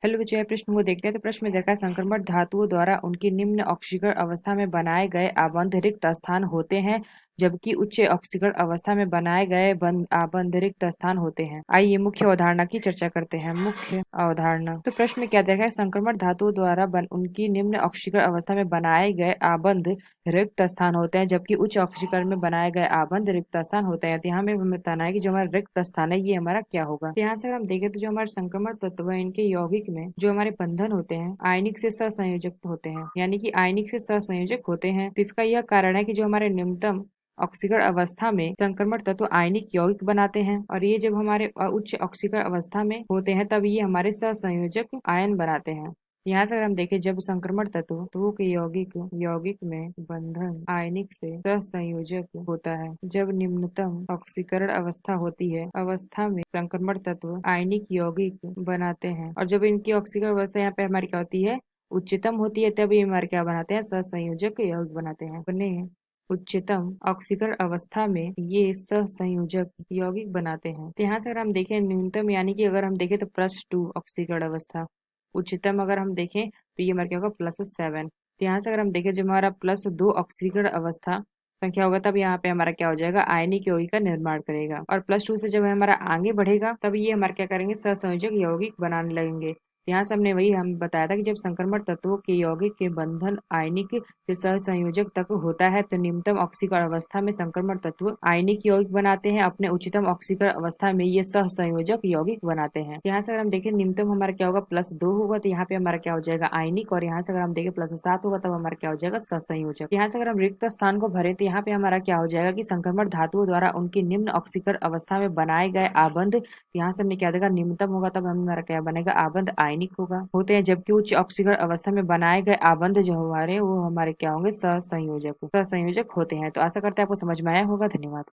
Hello बच्चों, यह प्रश्न को देखते हैं। तो प्रश्न में देखा है, संक्रमण धातुओं द्वारा उनकी निम्न ऑक्सीकरण अवस्था में बनाए गए आबंध रिक्त स्थान होते हैं, जबकि उच्च ऑक्सीकरण अवस्था में बनाए गए आबंध रिक्त स्थान होते हैं। आइए मुख्य अवधारणा की चर्चा करते हैं। मुख्य अवधारणा। तो प्रश्न में क्या देखा है, संक्रमण धातुओं द्वारा उनकी निम्न ऑक्सीकरण अवस्था में बनाए गए आबंध रिक्त स्थान होते हैं, जबकि उच्च ऑक्सीकरण में बनाए गए आबंध रिक्त स्थान होते हैं। तो यहाँ हमें बताना है कि जो हमारा रिक्त स्थान है ये हमारा क्या होगा। तो यहाँ से अगर हम देखें तो जो हमारे संक्रमण तत्व है इनके यौगिक में जो हमारे बंधन होते हैं आयनिक से सहसंयोजक होते हैं, यानी कि आयनिक से सहसंयोजक होते हैं। तो इसका यह कारण है कि जो हमारे न्यूनतम ऑक्सीकरण अवस्था में संक्रमण तत्व आयनिक यौगिक बनाते हैं, और ये जब हमारे उच्च ऑक्सीकरण अवस्था में होते हैं तब ये हमारे सहसंयोजक आयन बनाते हैं। यहाँ से अगर हम देखें, जब संक्रमण तत्वों के यौगिक यौगिक में बंधन आयनिक से सहसंयोजक होता है, जब निम्नतम ऑक्सीकरण अवस्था होती है अवस्था में संक्रमण तत्व आयनिक यौगिक बनाते हैं, और जब इनकी ऑक्सीकरण अवस्था यहाँ पे हमारी क्या होती है, उच्चतम होती है, तब ये हमारे क्या बनाते हैं, सहसंयोजक यौगिक बनाते हैं। अपने उच्चतम ऑक्सीकरण अवस्था में ये सहसंयोजक यौगिक बनाते हैं। तो यहाँ से अगर हम देखें न्यूनतम, यानी कि अगर हम देखें तो +2 ऑक्सीकरण अवस्था, उच्चतम अगर हम देखें तो ये हमारे क्या होगा, +7। तो यहाँ से अगर हम देखें जब हमारा +2 ऑक्सीकरण अवस्था संख्या होगा तब यहाँ पे हमारा क्या हो जाएगा, आयनिक यौगिक का निर्माण करेगा, और +2 से जब हमारा आगे बढ़ेगा तब ये हमारे क्या करेंगे, सहसंयोजक यौगिक बनाने लगेंगे। यहाँ से हमने वही हम बताया था कि जब संक्रमण तत्वों के यौगिक के बंधन आयनिक से सहसंयोजक तक होता है तो निम्नतम ऑक्सीकरण अवस्था में संक्रमण तत्व आयनिक यौगिक बनाते हैं, अपने उच्चतम ऑक्सीकरण अवस्था में ये सहसंयोजक यौगिक बनाते हैं। यहाँ से अगर हम देखें निम्नतम हमारा क्या होगा, +2 होगा, तो यहाँ पे हमारा क्या हो जाएगा, आयनिक, और यहाँ से अगर हम देखें +7 होगा तब हमारा क्या हो जाएगा, सहसंयोजक। यहाँ से अगर हम रिक्त स्थान को भरे तो यहाँ पे हमारा क्या हो जाएगा कि संक्रमण धातुओं द्वारा उनकी निम्न ऑक्सीकरण अवस्था में बनाए गए आबंध, यहाँ से हमने क्या देखा, निम्नतम होगा तब हमारा क्या बनेगा, आबंध आयनिक होगा होते हैं, जबकि उच्च ऑक्सीकरण अवस्था में बनाए गए आबंध जो हमारे वो हमारे क्या होंगे, सहसंयोजक होते हैं। तो आशा करते हैं आपको समझ में आया होगा। धन्यवाद।